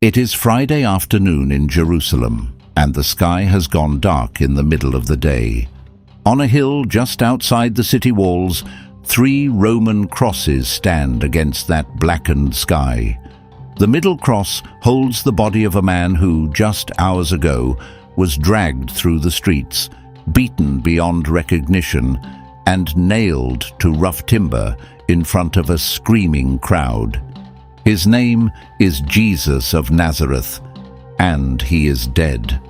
It is Friday afternoon in Jerusalem, and the sky has gone dark in the middle of the day. On a hill just outside the city walls, 3 Roman crosses stand against that blackened sky. The middle cross holds the body of a man who, just hours ago, was dragged through the streets, beaten beyond recognition, and nailed to rough timber in front of a screaming crowd. His name is Jesus of Nazareth, and he is dead.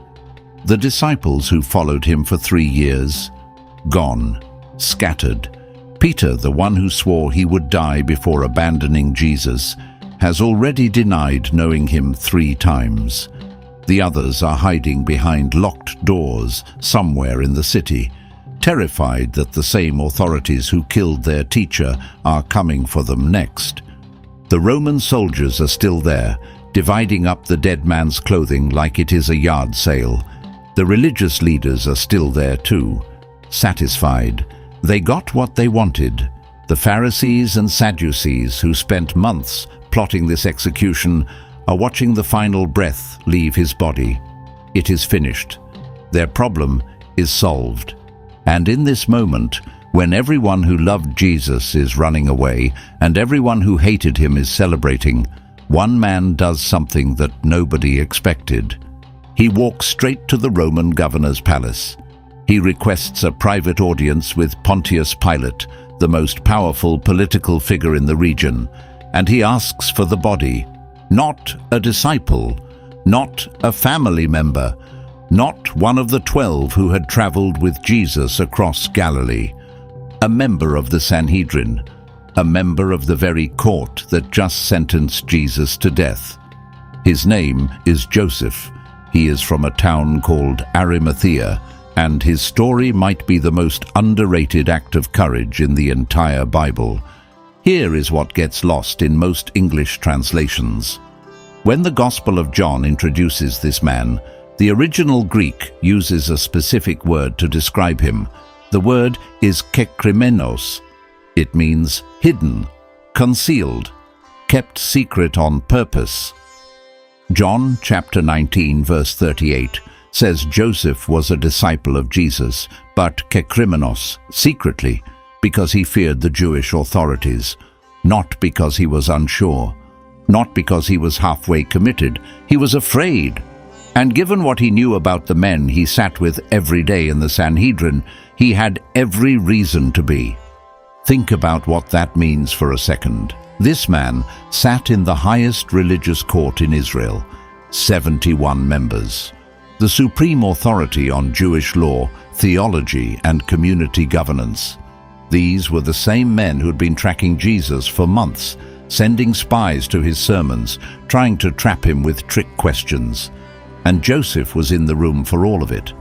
The disciples who followed him for 3 years, gone, scattered. Peter, the one who swore he would die before abandoning Jesus, has already denied knowing him 3 times. The others are hiding behind locked doors somewhere in the city, terrified that the same authorities who killed their teacher are coming for them next. The Roman soldiers are still there, dividing up the dead man's clothing like it is a yard sale. The religious leaders are still there too, satisfied. They got what they wanted. The Pharisees and Sadducees, who spent months plotting this execution, are watching the final breath leave his body. It is finished. Their problem is solved. And in this moment, when everyone who loved Jesus is running away and everyone who hated him is celebrating, one man does something that nobody expected. He walks straight to the Roman governor's palace. He requests a private audience with Pontius Pilate, the most powerful political figure in the region, and he asks for the body. Not a disciple, not a family member, not one of the 12 who had traveled with Jesus across Galilee. A member of the Sanhedrin, a member of the very court that just sentenced Jesus to death. His name is Joseph. He is from a town called Arimathea, and his story might be the most underrated act of courage in the entire Bible. Here is what gets lost in most English translations. When the Gospel of John introduces this man, the original Greek uses a specific word to describe him. The word is kekrimenos. It means hidden, concealed, kept secret on purpose. John chapter 19 verse 38 says Joseph was a disciple of Jesus, but kekrimenos, secretly, because he feared the Jewish authorities, not because he was unsure, not because he was halfway committed. He was afraid. And given what he knew about the men he sat with every day in the Sanhedrin, he had every reason to be. Think about what that means for a second. This man sat in the highest religious court in Israel, 71 members, the supreme authority on Jewish law, theology, and community governance. These were the same men who'd been tracking Jesus for months, sending spies to his sermons, trying to trap him with trick questions. And Joseph was in the room for all of it.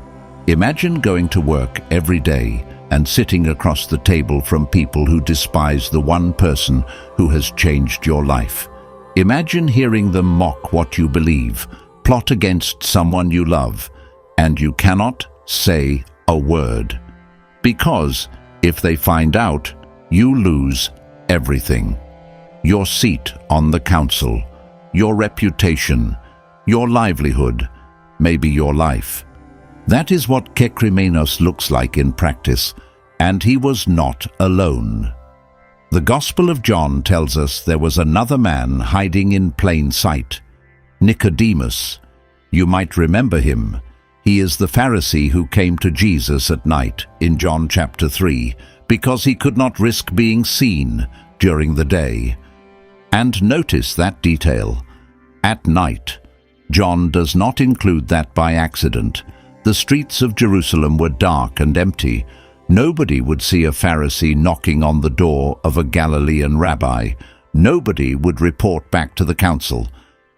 Imagine going to work every day and sitting across the table from people who despise the one person who has changed your life. Imagine hearing them mock what you believe, plot against someone you love, and you cannot say a word. Because if they find out, you lose everything. Your seat on the council, your reputation, your livelihood, maybe your life. That is what kekrimenos looks like in practice, and he was not alone. The Gospel of John tells us there was another man hiding in plain sight, Nicodemus. You might remember him. He is the Pharisee who came to Jesus at night in John chapter 3 because he could not risk being seen during the day. And notice that detail. At night. John does not include that by accident. The streets of Jerusalem were dark and empty. Nobody would see a Pharisee knocking on the door of a Galilean rabbi. Nobody would report back to the council.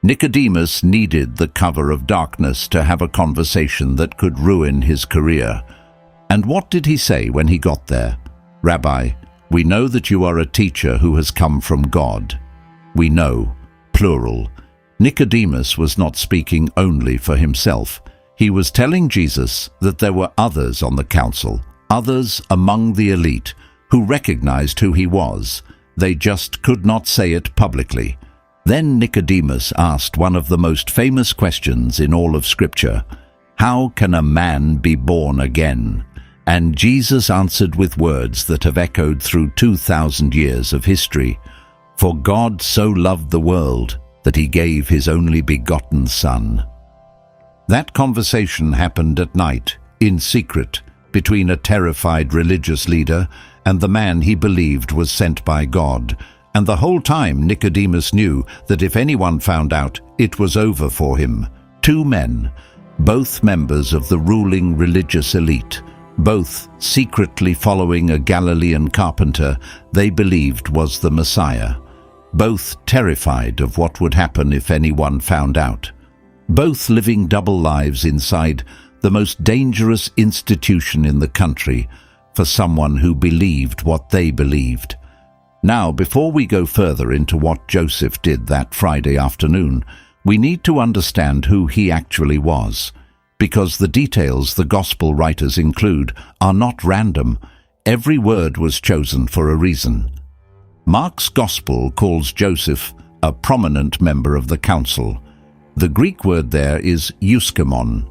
Nicodemus needed the cover of darkness to have a conversation that could ruin his career. And what did he say when he got there? Rabbi, we know that you are a teacher who has come from God. We know, plural. Nicodemus was not speaking only for himself. He was telling Jesus that there were others on the council, others among the elite, who recognized who he was. They just could not say it publicly. Then Nicodemus asked one of the most famous questions in all of Scripture: "How can a man be born again?" And Jesus answered with words that have echoed through 2,000 years of history. "For God so loved the world that he gave his only begotten Son." That conversation happened at night, in secret, between a terrified religious leader and the man he believed was sent by God. And the whole time Nicodemus knew that if anyone found out, it was over for him. Two men, both members of the ruling religious elite, both secretly following a Galilean carpenter they believed was the Messiah, both terrified of what would happen if anyone found out, both living double lives inside the most dangerous institution in the country for someone who believed what they believed. Now, before we go further into what Joseph did that Friday afternoon, we need to understand who he actually was, because the details the Gospel writers include are not random. Every word was chosen for a reason. Mark's Gospel calls Joseph a prominent member of the council. The Greek word there is euskemon.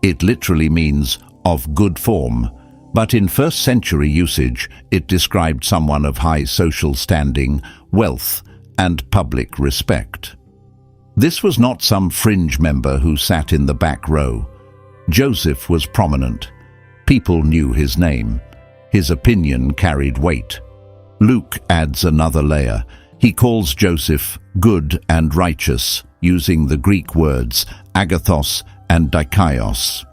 It literally means of good form, but in first century usage it described someone of high social standing, wealth, and public respect. This was not some fringe member who sat in the back row. Joseph was prominent. People knew his name. His opinion carried weight. Luke adds another layer. He calls Joseph good and righteous, using the Greek words agathos and dikaios.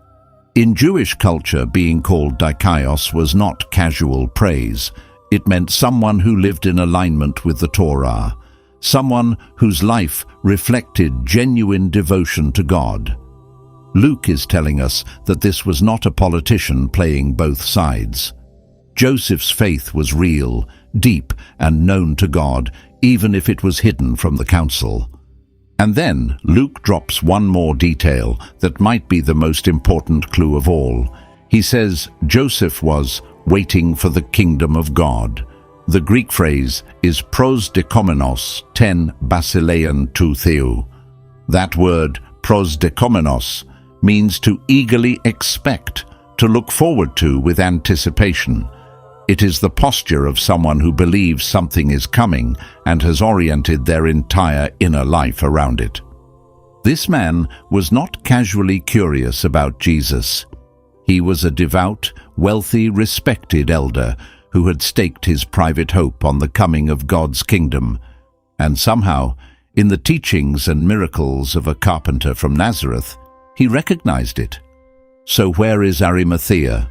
In Jewish culture, being called dikaios was not casual praise. It meant someone who lived in alignment with the Torah, someone whose life reflected genuine devotion to God. Luke is telling us that this was not a politician playing both sides. Joseph's faith was real, deep, and known to God, even if it was hidden from the council. And then Luke drops one more detail that might be the most important clue of all. He says Joseph was waiting for the kingdom of God. The Greek phrase is pros dekomenos ten basilean tou theou. That word, pros dekomenos, means to eagerly expect, to look forward to with anticipation. It is the posture of someone who believes something is coming and has oriented their entire inner life around it. This man was not casually curious about Jesus. He was a devout, wealthy, respected elder who had staked his private hope on the coming of God's kingdom. And somehow, in the teachings and miracles of a carpenter from Nazareth, he recognized it. So where is Arimathea?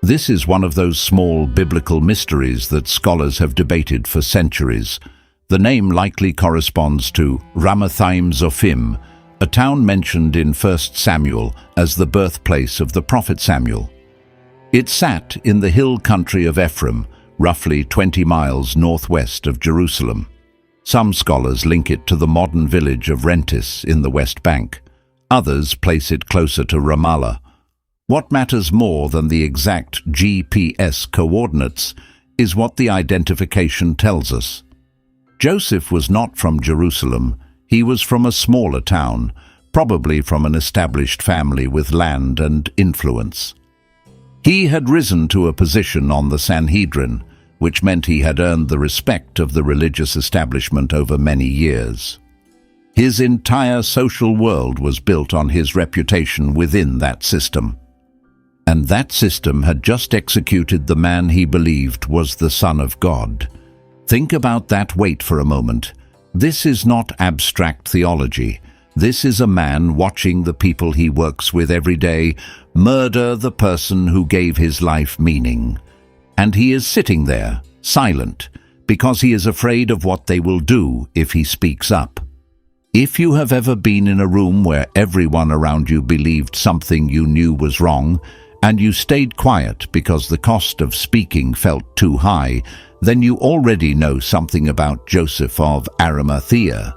This is one of those small biblical mysteries that scholars have debated for centuries. The name likely corresponds to Ramathaim Zophim, a town mentioned in 1 Samuel as the birthplace of the prophet Samuel. It sat in the hill country of Ephraim, roughly 20 miles northwest of Jerusalem. Some scholars link it to the modern village of Rentis in the West Bank. Others place it closer to Ramallah. What matters more than the exact GPS coordinates is what the identification tells us. Joseph was not from Jerusalem. He was from a smaller town, probably from an established family with land and influence. He had risen to a position on the Sanhedrin, which meant he had earned the respect of the religious establishment over many years. His entire social world was built on his reputation within that system. And that system had just executed the man he believed was the Son of God. Think about that weight for a moment. This is not abstract theology. This is a man watching the people he works with every day murder the person who gave his life meaning. And he is sitting there, silent, because he is afraid of what they will do if he speaks up. If you have ever been in a room where everyone around you believed something you knew was wrong, and you stayed quiet because the cost of speaking felt too high, then you already know something about Joseph of Arimathea.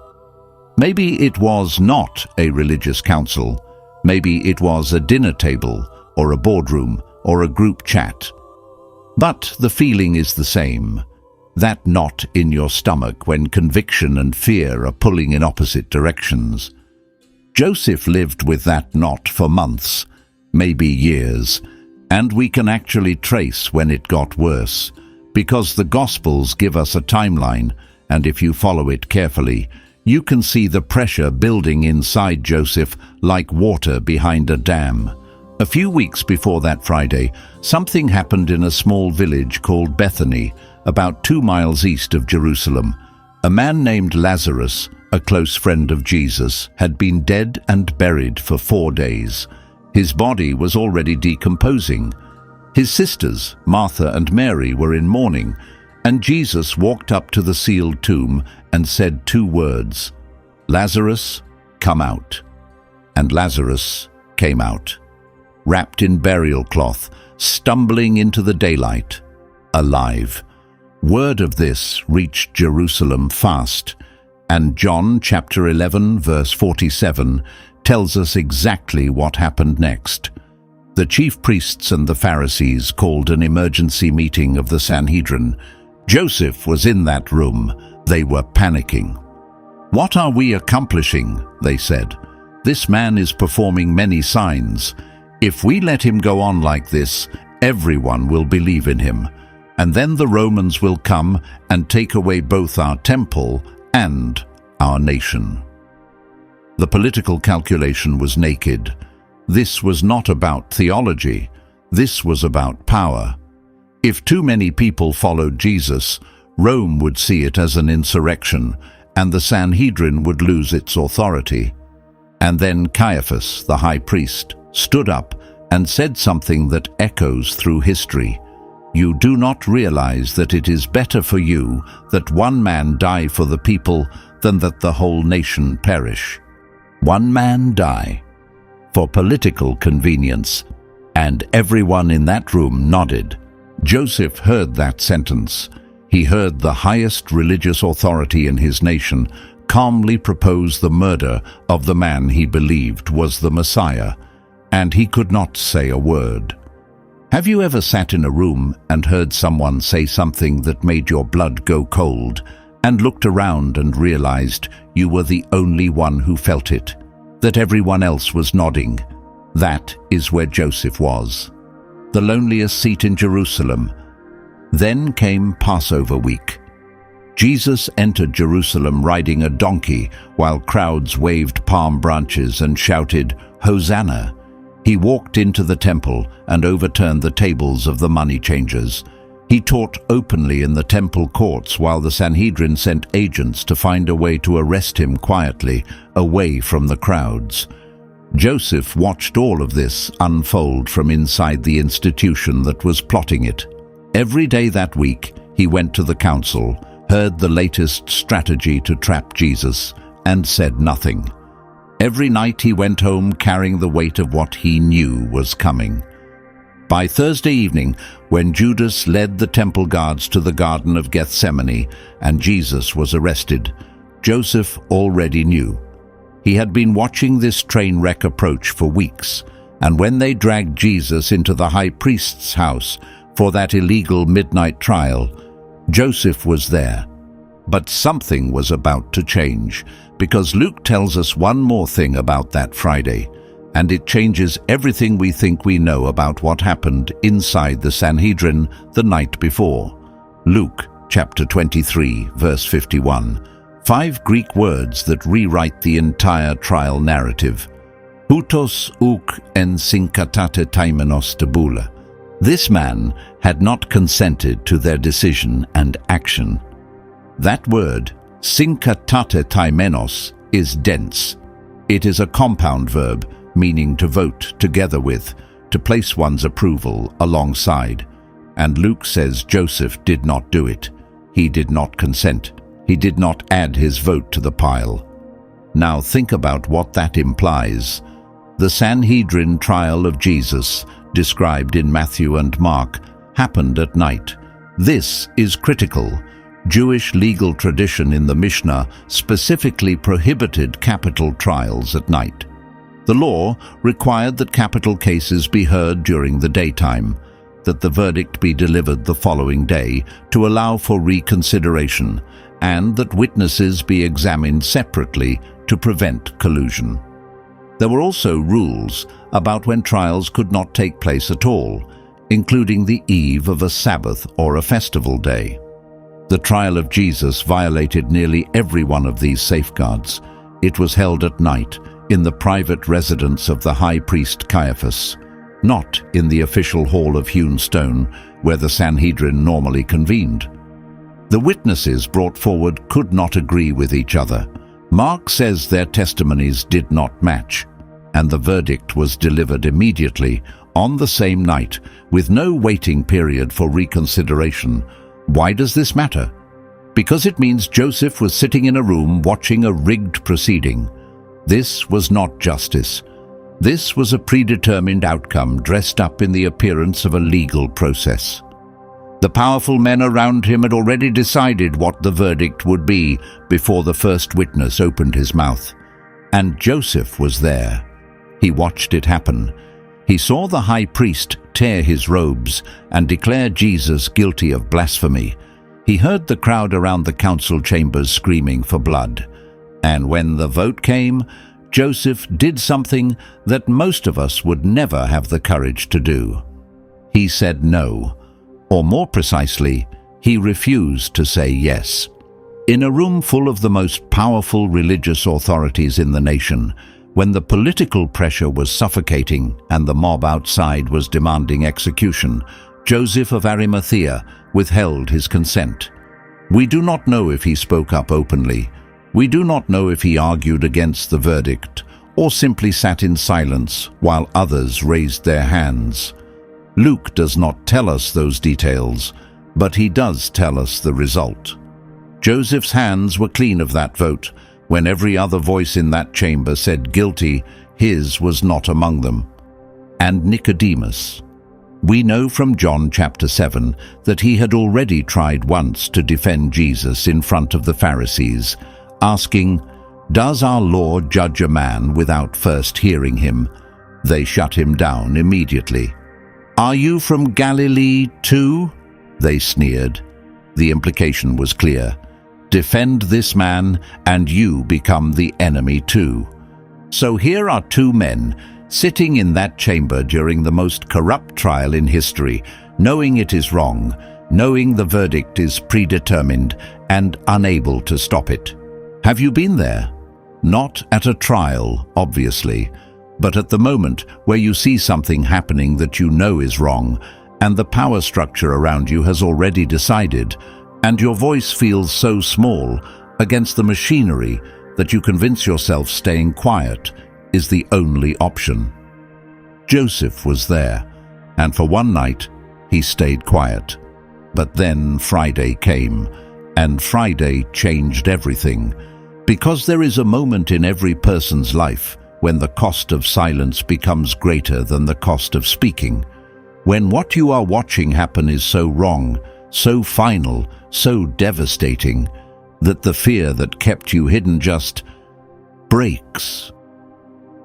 Maybe it was not a religious council. Maybe it was a dinner table, or a boardroom, or a group chat. But the feeling is the same. that knot in your stomach when conviction and fear are pulling in opposite directions. Joseph lived with that knot for months, maybe years, and we can actually trace when it got worse, because the Gospels give us a timeline, and if you follow it carefully, you can see the pressure building inside Joseph like water behind a dam. A few weeks before that Friday, something happened in a small village called Bethany, about 2 miles east of Jerusalem. A man named Lazarus, a close friend of Jesus, had been dead and buried for 4 days. His body was already decomposing. His sisters, Martha and Mary, were in mourning, and Jesus walked up to the sealed tomb and said 2 words, "Lazarus, come out." And Lazarus came out, wrapped in burial cloth, stumbling into the daylight, alive. Word of this reached Jerusalem fast, and John chapter 11 verse 47 tells us exactly what happened next. The chief priests and the Pharisees called an emergency meeting of the Sanhedrin. Joseph was in that room. They were panicking. "What are we accomplishing?" they said. "This man is performing many signs. If we let him go on like this, everyone will believe in him. And then the Romans will come and take away both our temple and our nation." The political calculation was naked. This was not about theology. This was about power. If too many people followed Jesus, Rome would see it as an insurrection, and the Sanhedrin would lose its authority. And then Caiaphas, the high priest, stood up and said something that echoes through history. "You do not realize that it is better for you that one man die for the people than that the whole nation perish." One man die for political convenience, and everyone in that room nodded. Joseph heard that sentence. He heard the highest religious authority in his nation calmly propose the murder of the man he believed was the Messiah, and he could not say a word. Have you ever sat in a room and heard someone say something that made your blood go cold, and looked around and realized you were the only one who felt it, that everyone else was nodding? That is where Joseph was. The loneliest seat in Jerusalem. Then came Passover week. Jesus entered Jerusalem riding a donkey while crowds waved palm branches and shouted, "Hosanna!" He walked into the temple and overturned the tables of the money changers. He taught openly in the temple courts while the Sanhedrin sent agents to find a way to arrest him quietly, away from the crowds. Joseph watched all of this unfold from inside the institution that was plotting it. Every day that week, he went to the council, heard the latest strategy to trap Jesus, and said nothing. Every night he went home carrying the weight of what he knew was coming. By Thursday evening, when Judas led the temple guards to the Garden of Gethsemane and Jesus was arrested, Joseph already knew. He had been watching this train wreck approach for weeks, and when they dragged Jesus into the high priest's house for that illegal midnight trial, Joseph was there. But something was about to change, because Luke tells us one more thing about that Friday, and it changes everything we think we know about what happened inside the Sanhedrin the night before. Luke chapter 23, verse 51. 5 Greek words that rewrite the entire trial narrative. Houtos ouk en synkatate taimenos tabula. This man had not consented to their decision and action. That word, synkatate taimenos, is dense. It is a compound verb, meaning to vote together with, to place one's approval alongside. And Luke says Joseph did not do it. He did not consent. He did not add his vote to the pile. Now think about what that implies. The Sanhedrin trial of Jesus, described in Matthew and Mark, happened at night. This is critical. Jewish legal tradition in the Mishnah specifically prohibited capital trials at night. The law required that capital cases be heard during the daytime. that the verdict be delivered the following day to allow for reconsideration, and that witnesses be examined separately to prevent collusion. There were also rules about when trials could not take place at all, including the eve of a Sabbath or a festival day. The trial of Jesus violated nearly every one of these safeguards. It was held at night in the private residence of the high priest Caiaphas, not in the official hall of hewn stone where the Sanhedrin normally convened. The witnesses brought forward could not agree with each other. Mark says their testimonies did not match, and the verdict was delivered immediately on the same night with no waiting period for reconsideration. Why does this matter? Because it means Joseph was sitting in a room watching a rigged proceeding. This was not justice. This was a predetermined outcome dressed up in the appearance of a legal process. The powerful men around him had already decided what the verdict would be before the first witness opened his mouth. And Joseph was there. He watched it happen. He saw the high priest tear his robes and declare Jesus guilty of blasphemy. He heard the crowd around the council chambers screaming for blood. And when the vote came, Joseph did something that most of us would never have the courage to do. He said no, or more precisely, he refused to say yes. In a room full of the most powerful religious authorities in the nation, when the political pressure was suffocating and the mob outside was demanding execution, Joseph of Arimathea withheld his consent. We do not know if he spoke up openly. We do not know if he argued against the verdict or simply sat in silence while others raised their hands. Luke does not tell us those details, but he does tell us the result. Joseph's hands were clean of that vote. When every other voice in that chamber said guilty, his was not among them. And Nicodemus. We know from John chapter 7 that he had already tried once to defend Jesus in front of the Pharisees, asking, "Does our law judge a man without first hearing him?" They shut him down immediately. "Are you from Galilee too?" they sneered. The implication was clear. Defend this man, and you become the enemy too. So here are two men sitting in that chamber during the most corrupt trial in history, knowing it is wrong, knowing the verdict is predetermined, and unable to stop it. Have you been there? Not at a trial, obviously, but at the moment where you see something happening that you know is wrong, and the power structure around you has already decided, and your voice feels so small against the machinery that you convince yourself staying quiet is the only option. Joseph was there, and for one night he stayed quiet. But then Friday came, and Friday changed everything, because there is a moment in every person's life when the cost of silence becomes greater than the cost of speaking, when what you are watching happen is so wrong, so final, so devastating, that the fear that kept you hidden just breaks.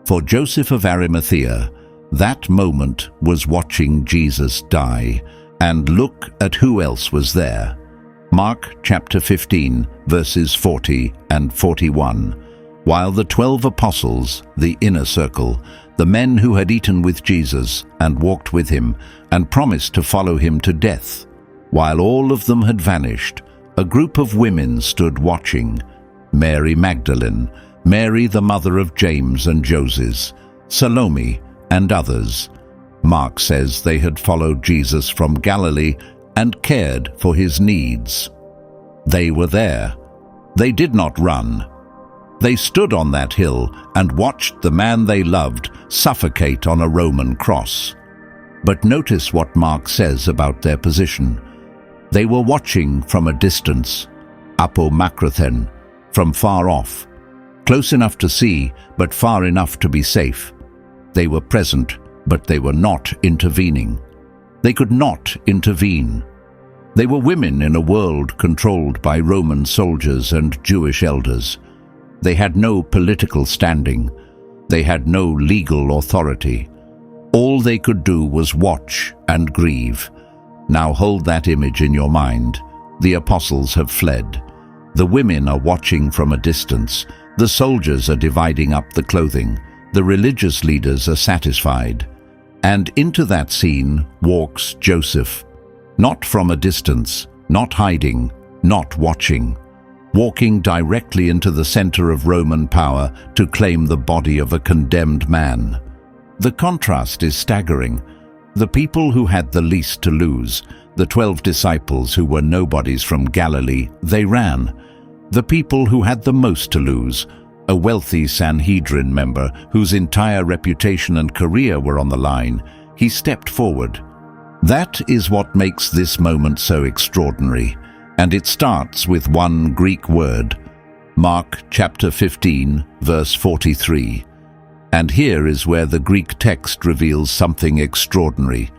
For Joseph of Arimathea, that moment was watching Jesus die, and look at who else was there. Mark chapter 15, verses 40 and 41. While the 12 apostles, the inner circle, the men who had eaten with Jesus and walked with him and promised to follow him to death, while all of them had vanished, a group of women stood watching. Mary Magdalene, Mary the mother of James and Joses, Salome, and others. Mark says they had followed Jesus from Galilee and cared for his needs. They were there. They did not run. They stood on that hill and watched the man they loved suffocate on a Roman cross. But notice what Mark says about their position. They were watching from a distance, apomakrathen, from far off, close enough to see, but far enough to be safe. They were present, but they were not intervening. They could not intervene. They were women in a world controlled by Roman soldiers and Jewish elders. They had no political standing. They had no legal authority. All they could do was watch and grieve. Now hold that image in your mind. The apostles have fled. The women are watching from a distance. The soldiers are dividing up the clothing. The religious leaders are satisfied. And into that scene walks Joseph. Not from a distance, not hiding, not watching. Walking directly into the center of Roman power to claim the body of a condemned man. The contrast is staggering. The people who had the least to lose, the 12 disciples who were nobodies from Galilee, they ran. The people who had the most to lose, a wealthy Sanhedrin member whose entire reputation and career were on the line, he stepped forward. That is what makes this moment so extraordinary, and it starts with one Greek word, Mark chapter 15, verse 43. And here is where the Greek text reveals something extraordinary.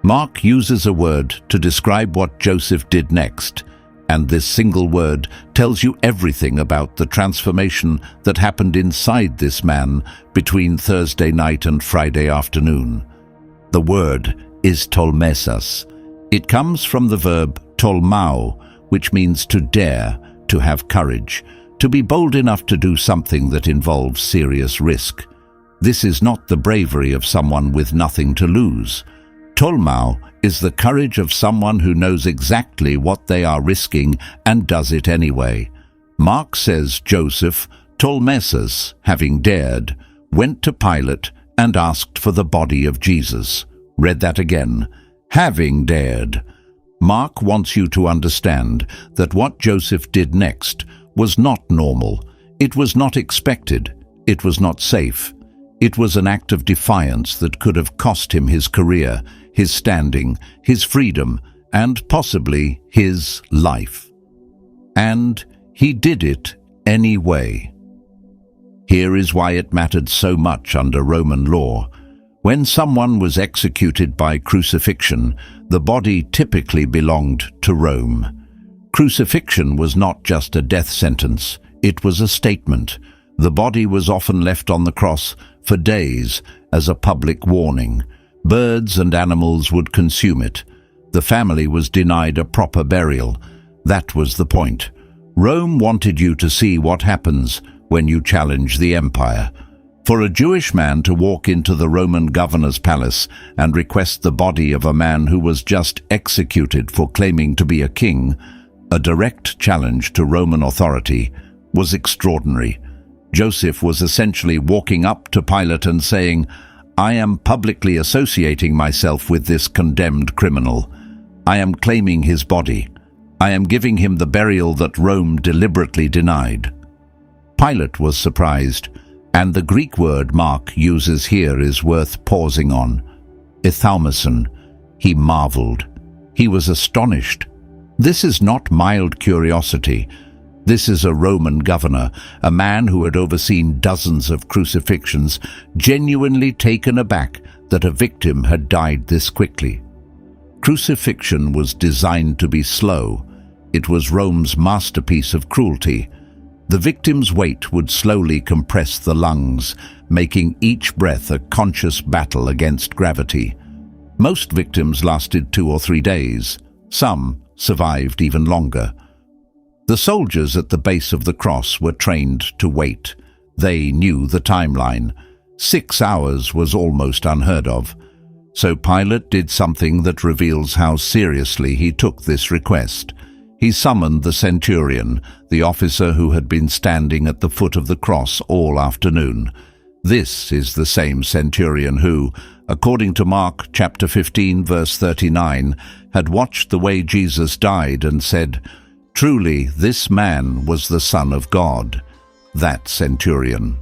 Mark uses a word to describe what Joseph did next, and this single word tells you everything about the transformation that happened inside this man between Thursday night and Friday afternoon. The word is tolmesas. It comes from the verb tolmao, which means to dare, to have courage, to be bold enough to do something that involves serious risk. This is not the bravery of someone with nothing to lose. Tolmao is the courage of someone who knows exactly what they are risking and does it anyway. Mark says Joseph, tolmesas, having dared, went to Pilate and asked for the body of Jesus. Read that again. Having dared. Mark wants you to understand that what Joseph did next was not normal. It was not expected. It was not safe. It was an act of defiance that could have cost him his career, his standing, his freedom, and possibly his life. And he did it anyway. Here is why it mattered so much under Roman law. When someone was executed by crucifixion, the body typically belonged to Rome. Crucifixion was not just a death sentence, it was a statement. The body was often left on the cross for days as a public warning. Birds and animals would consume it. The family was denied a proper burial. That was the point. Rome wanted you to see what happens when you challenge the empire. For a Jewish man to walk into the Roman governor's palace and request the body of a man who was just executed for claiming to be a king, a direct challenge to Roman authority, was extraordinary. Joseph was essentially walking up to Pilate and saying, "I am publicly associating myself with this condemned criminal. I am claiming his body. I am giving him the burial that Rome deliberately denied." Pilate was surprised, and the Greek word Mark uses here is worth pausing on. Ithaumason. He marveled. He was astonished. This is not mild curiosity. This is a Roman governor, a man who had overseen dozens of crucifixions, genuinely taken aback that a victim had died this quickly. Crucifixion was designed to be slow. It was Rome's masterpiece of cruelty. The victim's weight would slowly compress the lungs, making each breath a conscious battle against gravity. Most victims lasted 2 or 3 days. Some survived even longer. The soldiers at the base of the cross were trained to wait. They knew the timeline. 6 hours was almost unheard of. So Pilate did something that reveals how seriously he took this request. He summoned the centurion, the officer who had been standing at the foot of the cross all afternoon. This is the same centurion who, according to Mark chapter 15, verse 39, had watched the way Jesus died and said, "Truly, this man was the Son of God." That centurion.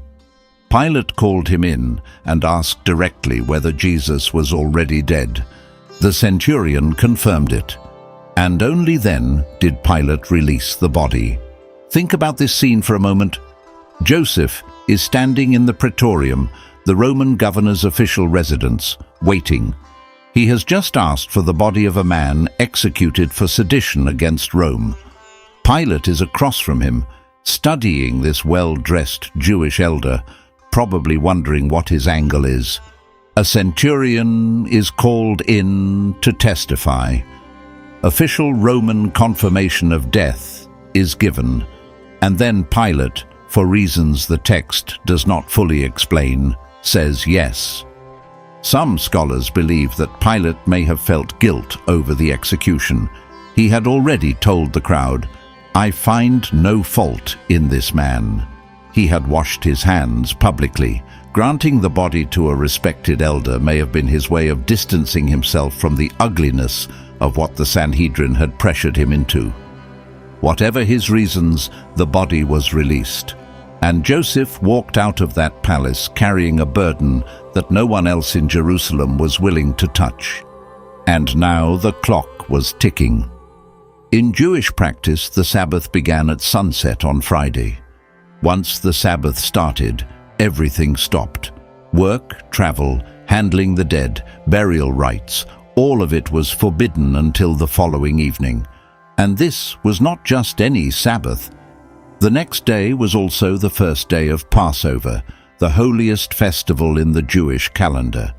Pilate called him in and asked directly whether Jesus was already dead. The centurion confirmed it. And only then did Pilate release the body. Think about this scene for a moment. Joseph is standing in the Praetorium, the Roman governor's official residence, waiting. He has just asked for the body of a man executed for sedition against Rome. Pilate is across from him, studying this well-dressed Jewish elder, probably wondering what his angle is. A centurion is called in to testify. Official Roman confirmation of death is given, and then Pilate, for reasons the text does not fully explain, says yes. Some scholars believe that Pilate may have felt guilt over the execution. He had already told the crowd, "I find no fault in this man." He had washed his hands publicly. Granting the body to a respected elder may have been his way of distancing himself from the ugliness of what the Sanhedrin had pressured him into. Whatever his reasons, the body was released, and Joseph walked out of that palace carrying a burden that no one else in Jerusalem was willing to touch. And now the clock was ticking. In Jewish practice, the Sabbath began at sunset on Friday. Once the Sabbath started, everything stopped. Work, travel, handling the dead, burial rites, all of it was forbidden until the following evening. And this was not just any Sabbath. The next day was also the first day of Passover, the holiest festival in the Jewish calendar.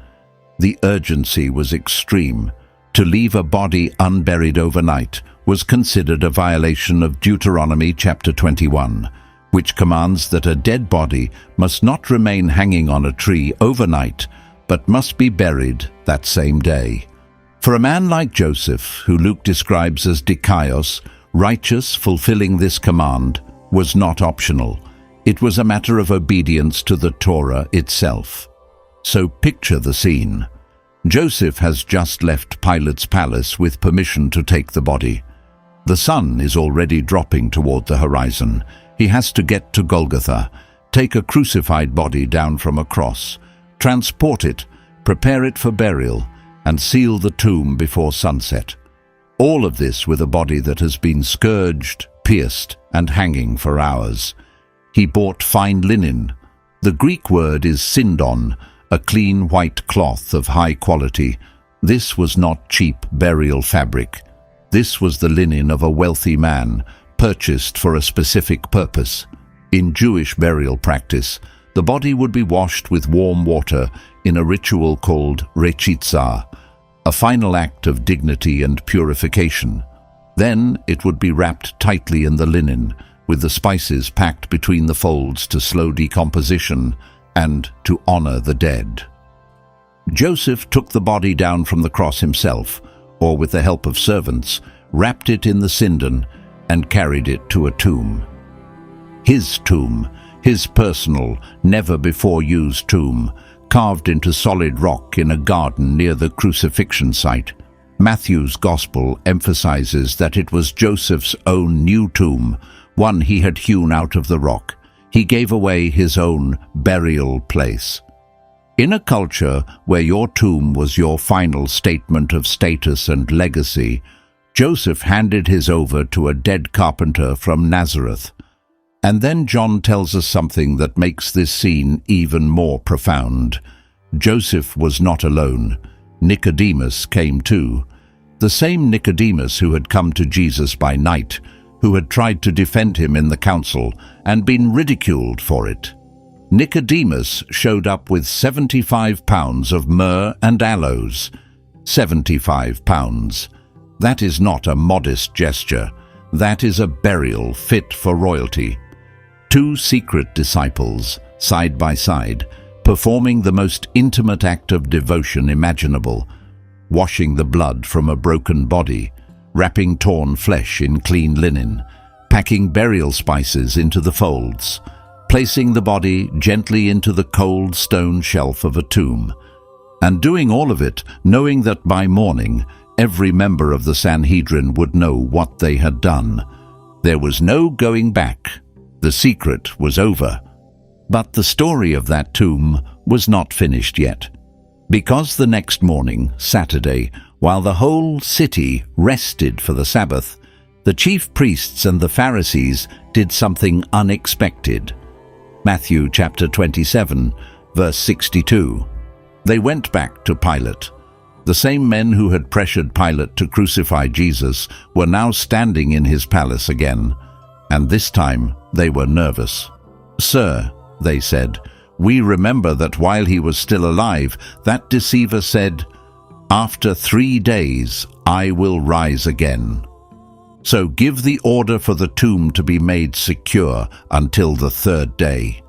The urgency was extreme. To leave a body unburied overnight was considered a violation of Deuteronomy chapter 21, which commands that a dead body must not remain hanging on a tree overnight, but must be buried that same day. For a man like Joseph, who Luke describes as dikaios, righteous, fulfilling this command, was not optional. It was a matter of obedience to the Torah itself. So picture the scene. Joseph has just left Pilate's palace with permission to take the body. The sun is already dropping toward the horizon. He has to get to Golgotha, take a crucified body down from a cross, transport it, prepare it for burial, and seal the tomb before sunset. All of this with a body that has been scourged, pierced, and hanging for hours. He bought fine linen. The Greek word is sindon, a clean white cloth of high quality. This was not cheap burial fabric. This was the linen of a wealthy man, purchased for a specific purpose. In Jewish burial practice, the body would be washed with warm water in a ritual called rechitza, a final act of dignity and purification. Then it would be wrapped tightly in the linen, with the spices packed between the folds to slow decomposition and to honor the dead. Joseph took the body down from the cross himself, or with the help of servants, wrapped it in the sindon, and carried it to a tomb. His tomb, his personal, never-before-used tomb, carved into solid rock in a garden near the crucifixion site. Matthew's Gospel emphasizes that it was Joseph's own new tomb, one he had hewn out of the rock. He gave away his own burial place. In a culture where your tomb was your final statement of status and legacy, Joseph handed his over to a dead carpenter from Nazareth. And then John tells us something that makes this scene even more profound. Joseph was not alone. Nicodemus came too. The same Nicodemus who had come to Jesus by night, who had tried to defend him in the council and been ridiculed for it. Nicodemus showed up with 75 pounds of myrrh and aloes. 75 pounds. That is not a modest gesture. That is a burial fit for royalty. 2 secret disciples, side by side, performing the most intimate act of devotion imaginable, washing the blood from a broken body, wrapping torn flesh in clean linen, packing burial spices into the folds, placing the body gently into the cold stone shelf of a tomb, and doing all of it knowing that by morning every member of the Sanhedrin would know what they had done. There was no going back. The secret was over. But the story of that tomb was not finished yet. Because the next morning, Saturday, while the whole city rested for the Sabbath, the chief priests and the Pharisees did something unexpected. Matthew chapter 27, verse 62. They went back to Pilate. The same men who had pressured Pilate to crucify Jesus were now standing in his palace again, and this time they were nervous. "Sir," they said, "we remember that while he was still alive, that deceiver said, After 3 days I will rise again. So give the order for the tomb to be made secure until the 3rd day.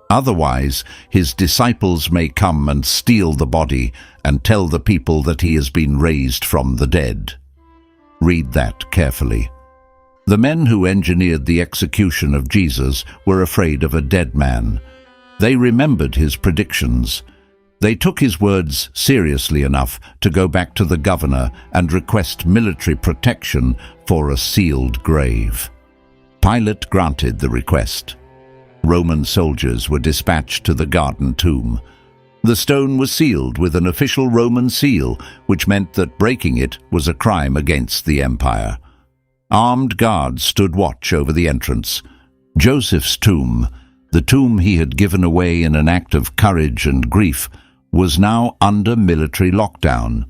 Otherwise, his disciples may come and steal the body and tell the people that he has been raised from the dead." Read that carefully. The men who engineered the execution of Jesus were afraid of a dead man. They remembered his predictions. They took his words seriously enough to go back to the governor and request military protection for a sealed grave. Pilate granted the request. Roman soldiers were dispatched to the garden tomb. The stone was sealed with an official Roman seal, which meant that breaking it was a crime against the empire. Armed guards stood watch over the entrance. Joseph's tomb, the tomb he had given away in an act of courage and grief, was now under military lockdown.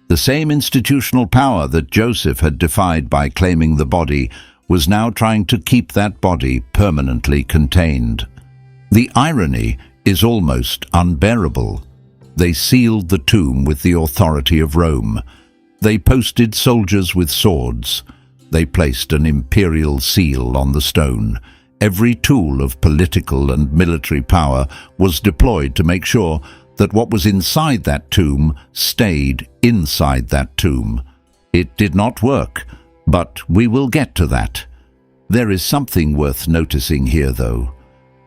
The same institutional power that Joseph had defied by claiming the body was now trying to keep that body permanently contained. The irony is almost unbearable. They sealed the tomb with the authority of Rome. They posted soldiers with swords. They placed an imperial seal on the stone. Every tool of political and military power was deployed to make sure that what was inside that tomb stayed inside that tomb. It did not work, but we will get to that. There is something worth noticing here, though.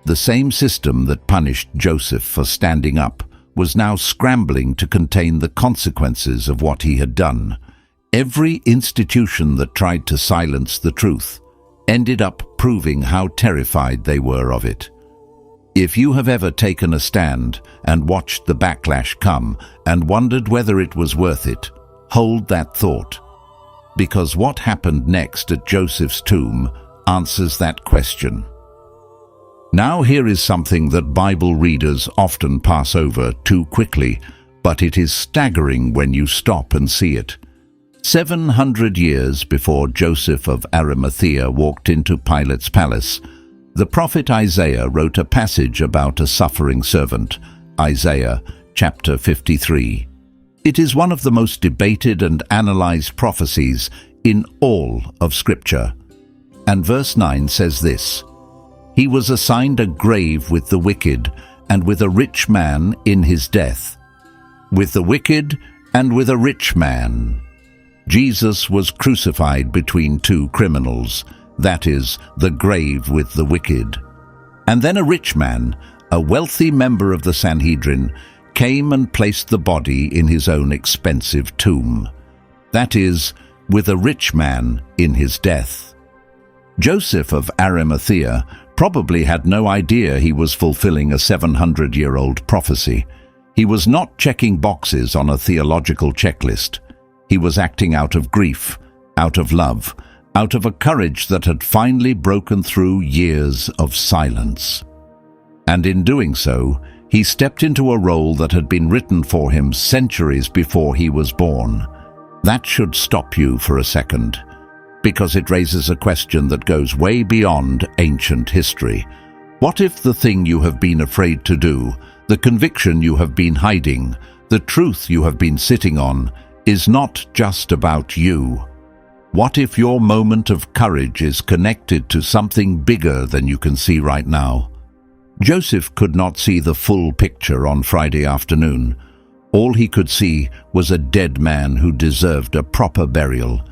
The same system that punished Joseph for standing up was now scrambling to contain the consequences of what he had done. Every institution that tried to silence the truth ended up proving how terrified they were of it. If you have ever taken a stand and watched the backlash come and wondered whether it was worth it, hold that thought. Because what happened next at Joseph's tomb answers that question. Now here is something that Bible readers often pass over too quickly, but it is staggering when you stop and see it. 700 years before Joseph of Arimathea walked into Pilate's palace, the prophet Isaiah wrote a passage about a suffering servant, Isaiah chapter 53. It is one of the most debated and analyzed prophecies in all of Scripture. And verse 9 says this: "He was assigned a grave with the wicked and with a rich man in his death." With the wicked and with a rich man. Jesus was crucified between two criminals, that is, the grave with the wicked. And then a rich man, a wealthy member of the Sanhedrin, came and placed the body in his own expensive tomb. That is, with a rich man in his death. Joseph of Arimathea probably had no idea he was fulfilling a 700-year-old prophecy. He was not checking boxes on a theological checklist. He was acting out of grief, out of love, out of a courage that had finally broken through years of silence. And in doing so, he stepped into a role that had been written for him centuries before he was born. That should stop you for a second, because it raises a question that goes way beyond ancient history. What if the thing you have been afraid to do, the conviction you have been hiding, the truth you have been sitting on, is not just about you? What if your moment of courage is connected to something bigger than you can see right now? Joseph could not see the full picture on Friday afternoon. All he could see was a dead man who deserved a proper burial.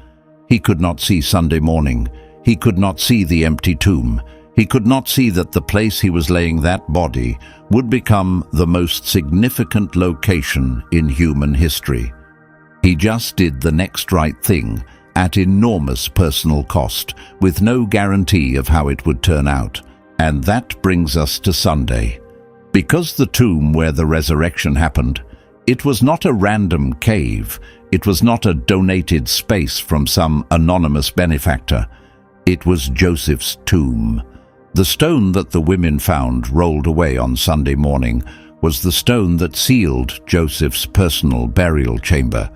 He could not see Sunday morning. He could not see the empty tomb. He could not see that the place he was laying that body would become the most significant location in human history. He just did the next right thing at enormous personal cost, with no guarantee of how it would turn out. And that brings us to Sunday. Because the tomb where the resurrection happened, it was not a random cave. It was not a donated space from some anonymous benefactor. It was Joseph's tomb. The stone that the women found rolled away on Sunday morning was the stone that sealed Joseph's personal burial chamber.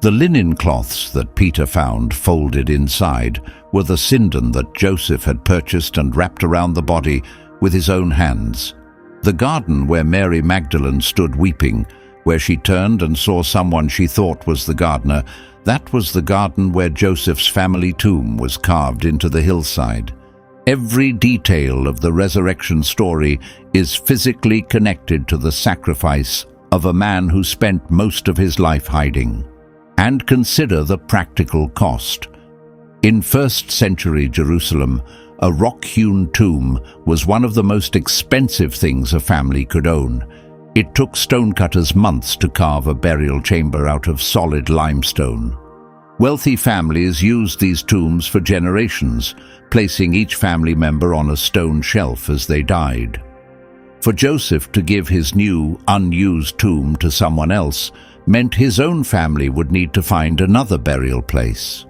The linen cloths that Peter found folded inside were the sindon that Joseph had purchased and wrapped around the body with his own hands. The garden where Mary Magdalene stood weeping where she turned and saw someone she thought was the gardener. That was the garden where Joseph's family tomb was carved into the hillside. Every detail of the resurrection story is physically connected to the sacrifice of a man who spent most of his life hiding. And consider the practical cost. In 1st century Jerusalem, a rock-hewn tomb was one of the most expensive things a family could own. It took stonecutters months to carve a burial chamber out of solid limestone. Wealthy families used these tombs for generations, placing each family member on a stone shelf as they died. For Joseph to give his new, unused tomb to someone else meant his own family would need to find another burial place.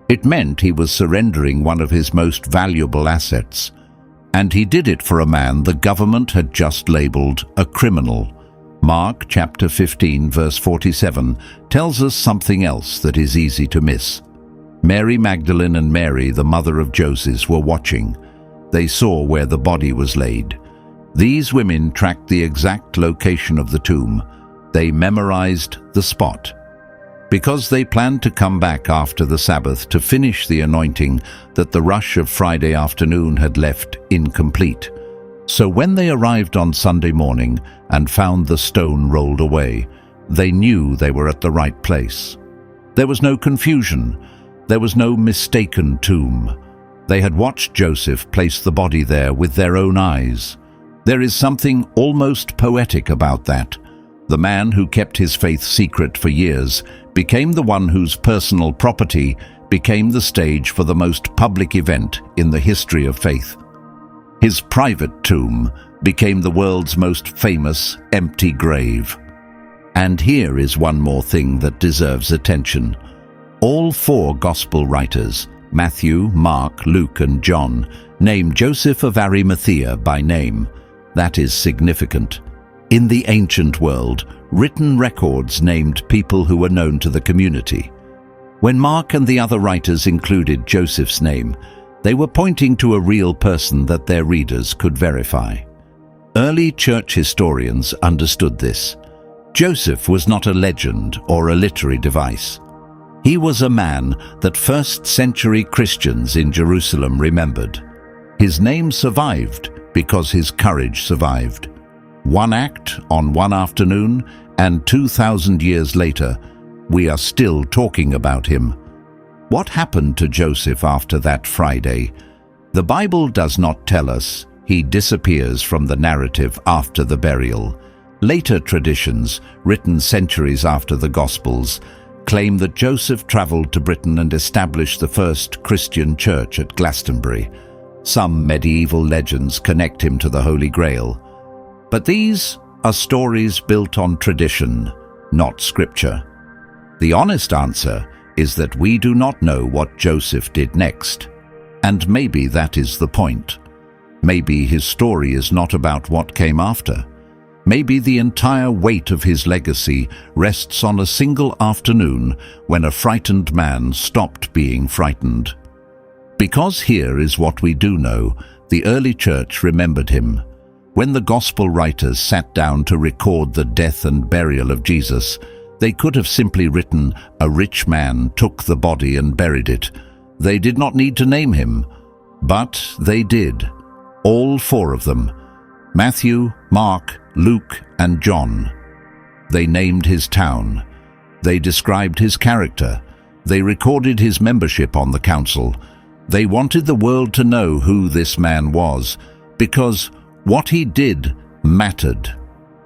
It meant he was surrendering one of his most valuable assets, and he did it for a man the government had just labeled a criminal. Mark chapter 15 verse 47 tells us something else that is easy to miss. Mary Magdalene and Mary, the mother of Joseph, were watching. They saw where the body was laid. These women tracked the exact location of the tomb. They memorized the spot. Because they planned to come back after the Sabbath to finish the anointing that the rush of Friday afternoon had left incomplete. So when they arrived on Sunday morning and found the stone rolled away, they knew they were at the right place. There was no confusion. There was no mistaken tomb. They had watched Joseph place the body there with their own eyes. There is something almost poetic about that. The man who kept his faith secret for years became the one whose personal property became the stage for the most public event in the history of faith. His private tomb became the world's most famous empty grave. And here is one more thing that deserves attention. All 4 gospel writers, Matthew, Mark, Luke, and John, name Joseph of Arimathea by name. That is significant. In the ancient world, written records named people who were known to the community. When Mark and the other writers included Joseph's name, they were pointing to a real person that their readers could verify. Early church historians understood this. Joseph was not a legend or a literary device. He was a man that 1st century Christians in Jerusalem remembered. His name survived because his courage survived. One act on one afternoon, and 2,000 years later, we are still talking about him. What happened to Joseph after that Friday? The Bible does not tell us. He disappears from the narrative after the burial. Later traditions, written centuries after the Gospels, claim that Joseph traveled to Britain and established the first Christian church at Glastonbury. Some medieval legends connect him to the Holy Grail. But these are stories built on tradition, not scripture. The honest answer is that we do not know what Joseph did next. And maybe that is the point. Maybe his story is not about what came after. Maybe the entire weight of his legacy rests on a single afternoon when a frightened man stopped being frightened. Because here is what we do know, the early church remembered him. When the gospel writers sat down to record the death and burial of Jesus, they could have simply written, "A rich man took the body and buried it." They did not need to name him, but they did. All 4 of them, Matthew, Mark, Luke, and John. They named his town. They described his character. They recorded his membership on the council. They wanted the world to know who this man was, because what he did mattered.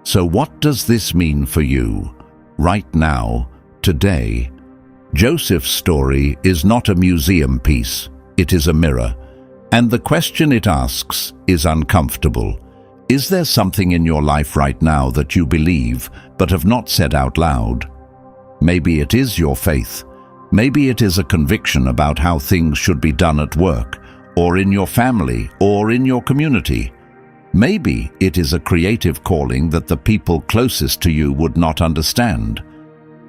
So what does this mean for you, right now, today? Joseph's story is not a museum piece, it is a mirror. And the question it asks is uncomfortable. Is there something in your life right now that you believe but have not said out loud? Maybe it is your faith. Maybe it is a conviction about how things should be done at work, or in your family, or in your community. Maybe it is a creative calling that the people closest to you would not understand.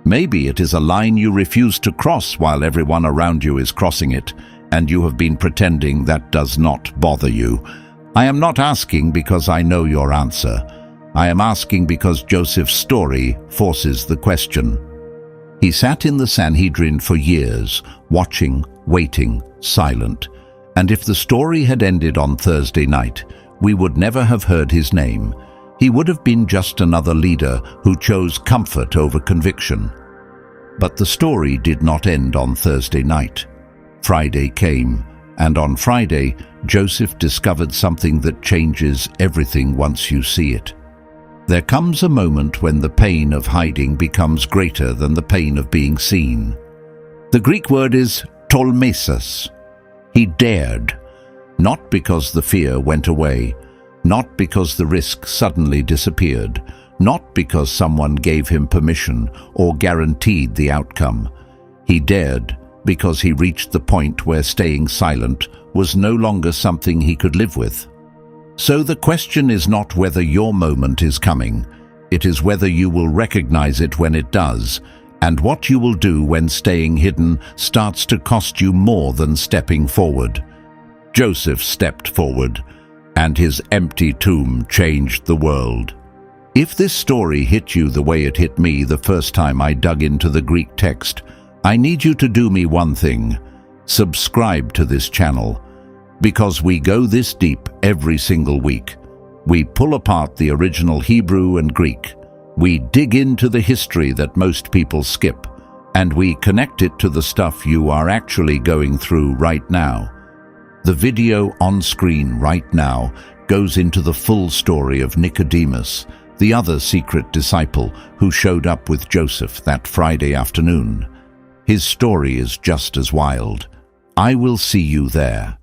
Maybe it is a line you refuse to cross while everyone around you is crossing it, and you have been pretending that does not bother you. I am not asking because I know your answer. I am asking because Joseph's story forces the question. He sat in the Sanhedrin for years, watching, waiting, silent. And if the story had ended on Thursday night, we would never have heard his name. He would have been just another leader who chose comfort over conviction. But the story did not end on Thursday night. Friday came, and on Friday, Joseph discovered something that changes everything once you see it. There comes a moment when the pain of hiding becomes greater than the pain of being seen. The Greek word is tolmesis. He dared, not because the fear went away, not because the risk suddenly disappeared, not because someone gave him permission or guaranteed the outcome. He dared because he reached the point where staying silent was no longer something he could live with. So the question is not whether your moment is coming, it is whether you will recognize it when it does, and what you will do when staying hidden starts to cost you more than stepping forward. Joseph stepped forward, and his empty tomb changed the world. If this story hit you the way it hit me the first time I dug into the Greek text, I need you to do me one thing: subscribe to this channel. Because we go this deep every single week. We pull apart the original Hebrew and Greek. We dig into the history that most people skip, and we connect it to the stuff you are actually going through right now. The video on screen right now goes into the full story of Nicodemus, the other secret disciple who showed up with Joseph that Friday afternoon. His story is just as wild. I will see you there.